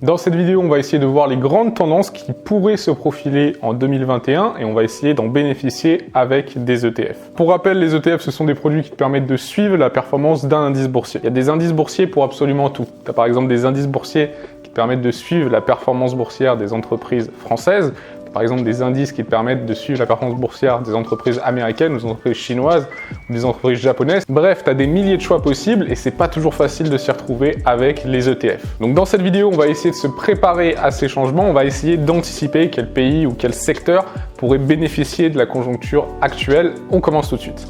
Dans cette vidéo, on va essayer de voir les grandes tendances qui pourraient se profiler en 2021 et on va essayer d'en bénéficier avec des ETF. Pour rappel, les ETF, ce sont des produits qui te permettent de suivre la performance d'un indice boursier. Il y a des indices boursiers pour absolument tout. Tu as par exemple des indices boursiers qui te permettent de suivre la performance boursière des entreprises françaises. Par exemple, des indices qui te permettent de suivre la performance boursière des entreprises américaines, des entreprises chinoises, des entreprises japonaises. Bref, tu as des milliers de choix possibles et c'est pas toujours facile de s'y retrouver avec les ETF. Donc dans cette vidéo, on va essayer de se préparer à ces changements. On va essayer d'anticiper quel pays ou quel secteur pourrait bénéficier de la conjoncture actuelle. On commence tout de suite.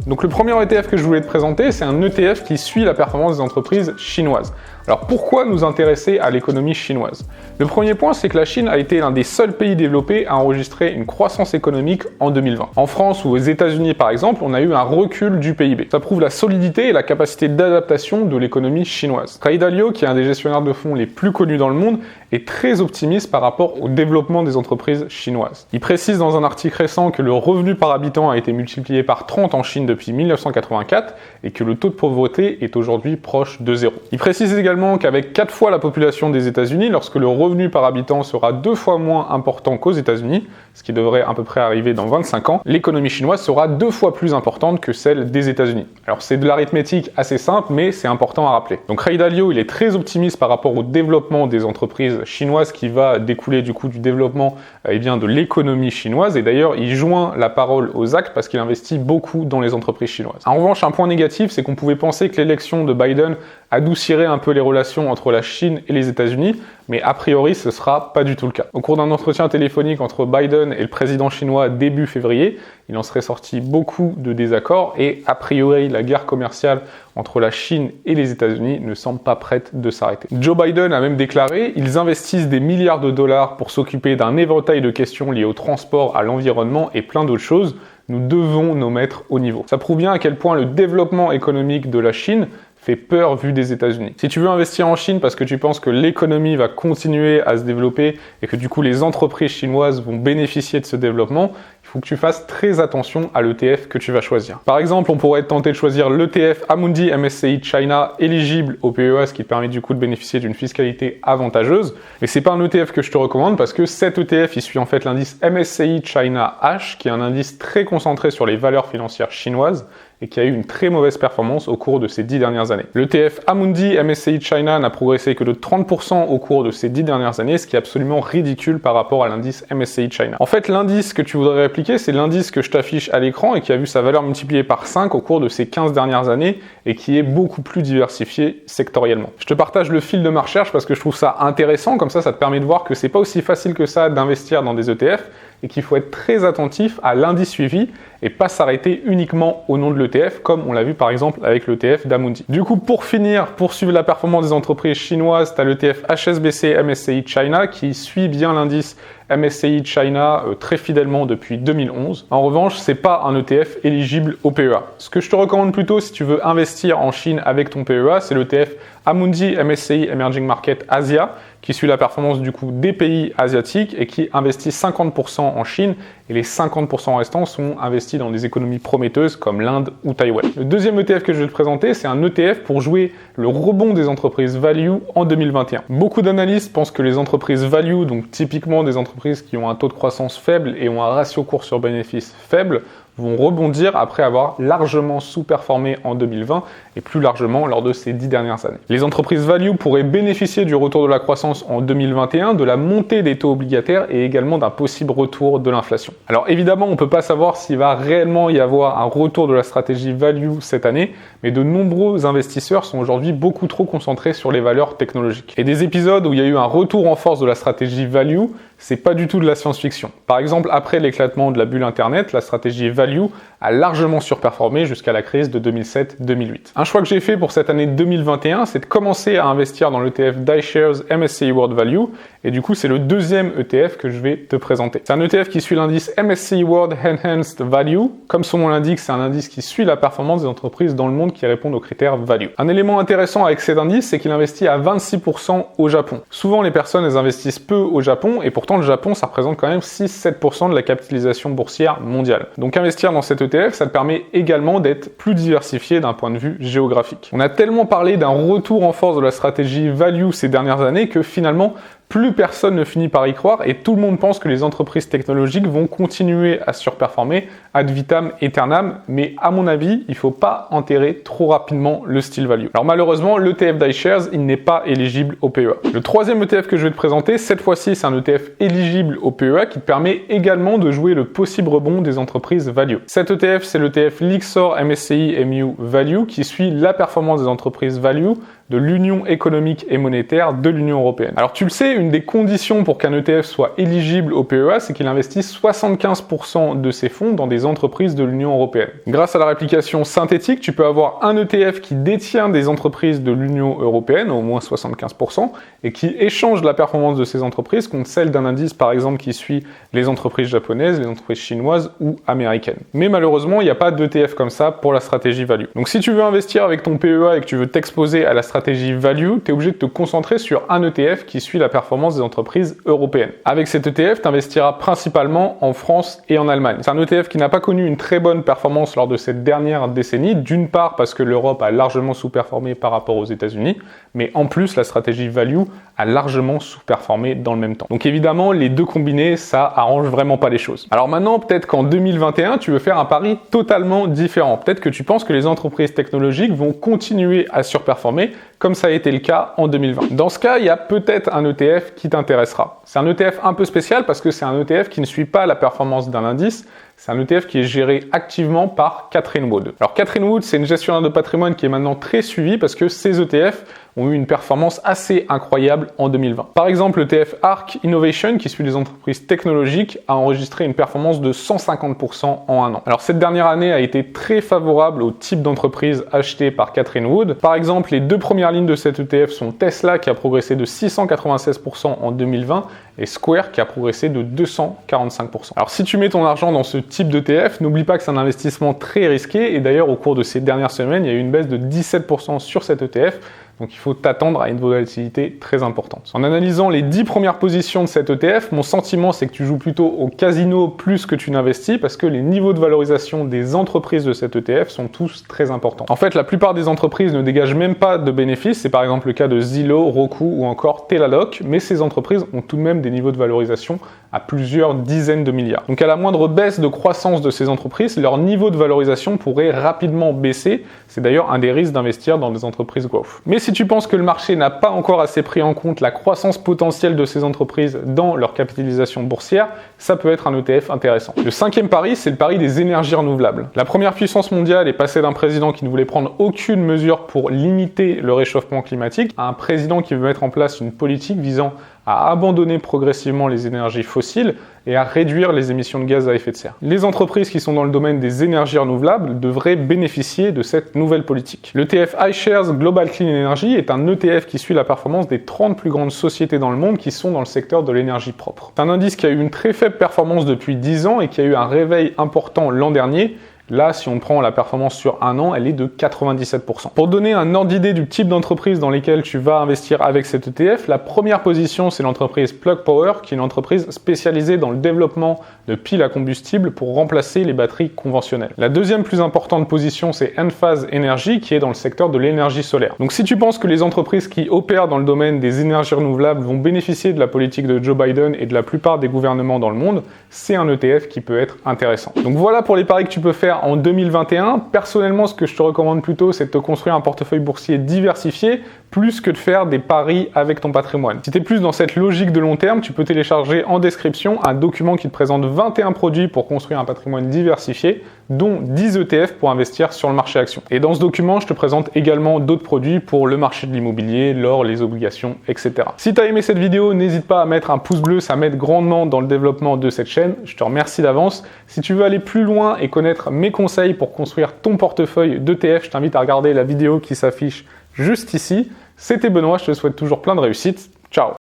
Donc le premier ETF que je voulais te présenter, c'est un ETF qui suit la performance des entreprises chinoises. Alors pourquoi nous intéresser à l'économie chinoise? Le premier point, c'est que la Chine a été l'un des seuls pays développés à enregistrer une croissance économique en 2020. En France ou aux États-Unis par exemple, on a eu un recul du PIB. Ça prouve la solidité et la capacité d'adaptation de l'économie chinoise. Ray Dalio, qui est un des gestionnaires de fonds les plus connus dans le monde, est très optimiste par rapport au développement des entreprises chinoises. Il précise dans un article récent que le revenu par habitant a été multiplié par 30 en Chine depuis 1984 et que le taux de pauvreté est aujourd'hui proche de 0. Il précise également qu'avec 4 fois la population des États-Unis, lorsque le revenu par habitant sera 2 fois moins important qu'aux États-Unis, ce qui devrait à peu près arriver dans 25 ans, l'économie chinoise sera 2 fois plus importante que celle des États-Unis. Alors c'est de l'arithmétique assez simple, mais c'est important à rappeler. Donc Ray Dalio, il est très optimiste par rapport au développement des entreprises chinoises qui va découler du coup du développement de l'économie chinoise. Et d'ailleurs, il joint la parole aux actes parce qu'il investit beaucoup dans les entreprises chinoises. En revanche, un point négatif, c'est qu'on pouvait penser que l'élection de Biden adoucirait un peu les relations entre la Chine et les États-Unis, mais a priori, ce sera pas du tout le cas. Au cours d'un entretien téléphonique entre Biden et le président chinois début février, il en serait sorti beaucoup de désaccords et a priori, la guerre commerciale entre la Chine et les États-Unis ne semble pas prête de s'arrêter. Joe Biden a même déclaré « Ils investissent des milliards de dollars pour s'occuper d'un éventail de questions liées au transport, à l'environnement et plein d'autres choses. Nous devons nous mettre au niveau. » Ça prouve bien à quel point le développement économique de la Chine fait peur vu des États-Unis. Si tu veux investir en Chine parce que tu penses que l'économie va continuer à se développer et que du coup les entreprises chinoises vont bénéficier de ce développement, il faut que tu fasses très attention à l'ETF que tu vas choisir. Par exemple, on pourrait être tenté de choisir l'ETF Amundi MSCI China éligible au PEA, ce qui permet du coup de bénéficier d'une fiscalité avantageuse. Mais c'est pas un ETF que je te recommande parce que cet ETF, il suit en fait l'indice MSCI China H, qui est un indice très concentré sur les valeurs financières chinoises et qui a eu une très mauvaise performance au cours de ces 10 dernières années. L'ETF Amundi MSCI China n'a progressé que de 30% au cours de ces 10 dernières années, ce qui est absolument ridicule par rapport à l'indice MSCI China. En fait, l'indice que tu voudrais répliquer, c'est l'indice que je t'affiche à l'écran et qui a vu sa valeur multipliée par 5 au cours de ces 15 dernières années et qui est beaucoup plus diversifié sectoriellement. Je te partage le fil de ma recherche parce que je trouve ça intéressant, comme ça te permet de voir que c'est pas aussi facile que ça d'investir dans des ETF et qu'il faut être très attentif à l'indice suivi et pas s'arrêter uniquement au nom de l'ETF, comme on l'a vu par exemple avec l'ETF d'Amundi. Du coup, pour finir, pour suivre la performance des entreprises chinoises, tu as l'ETF HSBC MSCI China qui suit bien l'indice MSCI China très fidèlement depuis 2011. En revanche, c'est pas un ETF éligible au PEA. Ce que je te recommande plutôt si tu veux investir en Chine avec ton PEA, c'est l'ETF Amundi MSCI Emerging Market Asia qui suit la performance du coup des pays asiatiques et qui investit 50% en Chine et les 50% restants sont investis dans des économies prometteuses comme l'Inde ou Taïwan. Le deuxième ETF que je vais te présenter, c'est un ETF pour jouer le rebond des entreprises value en 2021. Beaucoup d'analystes pensent que les entreprises value, donc typiquement des entreprises qui ont un taux de croissance faible et ont un ratio cours sur bénéfice faible, vont rebondir après avoir largement sous-performé en 2020 et plus largement lors de ces 10 dernières années. Les entreprises value pourraient bénéficier du retour de la croissance en 2021, de la montée des taux obligataires et également d'un possible retour de l'inflation. Alors évidemment, on ne peut pas savoir s'il va réellement y avoir un retour de la stratégie value cette année, mais de nombreux investisseurs sont aujourd'hui beaucoup trop concentrés sur les valeurs technologiques. Et des épisodes où il y a eu un retour en force de la stratégie value, c'est pas du tout de la science-fiction. Par exemple, après l'éclatement de la bulle Internet, la stratégie value a largement surperformé jusqu'à la crise de 2007-2008. Un choix que j'ai fait pour cette année 2021, c'est de commencer à investir dans l'ETF d'iShares MSCI World Value, et du coup, c'est le deuxième ETF que je vais te présenter. C'est un ETF qui suit l'indice MSCI World Enhanced Value. Comme son nom l'indique, c'est un indice qui suit la performance des entreprises dans le monde qui répondent aux critères value. Un élément intéressant avec cet indice, c'est qu'il investit à 26% au Japon. Souvent, les personnes, elles investissent peu au Japon, et pourtant, pourtant le Japon, ça représente quand même 6-7% de la capitalisation boursière mondiale. Donc investir dans cet ETF, ça te permet également d'être plus diversifié d'un point de vue géographique. On a tellement parlé d'un retour en force de la stratégie value ces dernières années que finalement, plus personne ne finit par y croire et tout le monde pense que les entreprises technologiques vont continuer à surperformer ad vitam aeternam, mais à mon avis, il ne faut pas enterrer trop rapidement le style value. Alors malheureusement, l'ETF d'iShares, il n'est pas éligible au PEA. Le troisième ETF que je vais te présenter, cette fois-ci, c'est un ETF éligible au PEA qui te permet également de jouer le possible rebond des entreprises value. Cet ETF, c'est l'ETF Lyxor MSCI MU Value qui suit la performance des entreprises value de l'Union économique et monétaire de l'Union européenne. Alors tu le sais, une des conditions pour qu'un ETF soit éligible au PEA, c'est qu'il investisse 75% de ses fonds dans des entreprises de l'Union européenne. Grâce à la réplication synthétique, tu peux avoir un ETF qui détient des entreprises de l'Union européenne, au moins 75%, et qui échange la performance de ces entreprises contre celle d'un indice, par exemple, qui suit les entreprises japonaises, les entreprises chinoises ou américaines. Mais malheureusement, il n'y a pas d'ETF comme ça pour la stratégie value. Donc si tu veux investir avec ton PEA et que tu veux t'exposer à la stratégie value, tu es obligé de te concentrer sur un ETF qui suit la performance des entreprises européennes. Avec cet ETF, tu investiras principalement en France et en Allemagne. C'est un ETF qui n'a pas connu une très bonne performance lors de cette dernière décennie, d'une part parce que l'Europe a largement sous-performé par rapport aux États-Unis, mais en plus la stratégie value a largement sous-performé dans le même temps. Donc évidemment, les deux combinés, ça arrange vraiment pas les choses. Alors maintenant, peut-être qu'en 2021, tu veux faire un pari totalement différent. Peut-être que tu penses que les entreprises technologiques vont continuer à surperformer, comme ça a été le cas en 2020. Dans ce cas, il y a peut-être un ETF qui t'intéressera. C'est un ETF un peu spécial parce que c'est un ETF qui ne suit pas la performance d'un indice. C'est un ETF qui est géré activement par Catherine Wood. Alors Catherine Wood, c'est une gestionnaire de patrimoine qui est maintenant très suivie parce que ces ETF ont eu une performance assez incroyable en 2020. Par exemple, l'ETF ARK Innovation, qui suit les entreprises technologiques, a enregistré une performance de 150% en un an. Alors cette dernière année a été très favorable au type d'entreprise achetée par Catherine Wood. Par exemple, les deux premières lignes de cet ETF sont Tesla qui a progressé de 696% en 2020 et Square qui a progressé de 245%. Alors si tu mets ton argent dans ce type d'ETF, n'oublie pas que c'est un investissement très risqué et d'ailleurs au cours de ces dernières semaines, il y a eu une baisse de 17% sur cet ETF. Donc il faut t'attendre à une volatilité très importante. En analysant les 10 premières positions de cet ETF, mon sentiment c'est que tu joues plutôt au casino plus que tu n'investis parce que les niveaux de valorisation des entreprises de cet ETF sont tous très importants. En fait, la plupart des entreprises ne dégagent même pas de bénéfices, c'est par exemple le cas de Zillow, Roku ou encore Teladoc, mais ces entreprises ont tout de même des niveaux de valorisation à plusieurs dizaines de milliards. Donc à la moindre baisse de croissance de ces entreprises, leur niveau de valorisation pourrait rapidement baisser. C'est d'ailleurs un des risques d'investir dans des entreprises growth. Mais si tu penses que le marché n'a pas encore assez pris en compte la croissance potentielle de ces entreprises dans leur capitalisation boursière, ça peut être un ETF intéressant. Le cinquième pari, c'est le pari des énergies renouvelables. La première puissance mondiale est passée d'un président qui ne voulait prendre aucune mesure pour limiter le réchauffement climatique à un président qui veut mettre en place une politique visant à abandonner progressivement les énergies fossiles et à réduire les émissions de gaz à effet de serre. Les entreprises qui sont dans le domaine des énergies renouvelables devraient bénéficier de cette nouvelle politique. L'ETF iShares Global Clean Energy est un ETF qui suit la performance des 30 plus grandes sociétés dans le monde qui sont dans le secteur de l'énergie propre. C'est un indice qui a eu une très faible performance depuis 10 ans et qui a eu un réveil important l'an dernier. Là, si on prend la performance sur un an, elle est de 97%. Pour donner un ordre d'idée du type d'entreprise dans lesquelles tu vas investir avec cet ETF, la première position, c'est l'entreprise Plug Power, qui est une entreprise spécialisée dans le développement de piles à combustible pour remplacer les batteries conventionnelles. La deuxième plus importante position, c'est Enphase Energy, qui est dans le secteur de l'énergie solaire. Donc si tu penses que les entreprises qui opèrent dans le domaine des énergies renouvelables vont bénéficier de la politique de Joe Biden et de la plupart des gouvernements dans le monde, c'est un ETF qui peut être intéressant. Donc voilà pour les paris que tu peux faire en 2021. Personnellement, ce que je te recommande plutôt, c'est de te construire un portefeuille boursier diversifié, plus que de faire des paris avec ton patrimoine. Si tu es plus dans cette logique de long terme, tu peux télécharger en description un document qui te présente 21 produits pour construire un patrimoine diversifié, dont 10 ETF pour investir sur le marché action. Et dans ce document, je te présente également d'autres produits pour le marché de l'immobilier, l'or, les obligations, etc. Si tu as aimé cette vidéo, n'hésite pas à mettre un pouce bleu, ça m'aide grandement dans le développement de cette chaîne. Je te remercie d'avance. Si tu veux aller plus loin et connaître mes conseils pour construire ton portefeuille d'ETF, je t'invite à regarder la vidéo qui s'affiche juste ici. C'était Benoît, je te souhaite toujours plein de réussite. Ciao!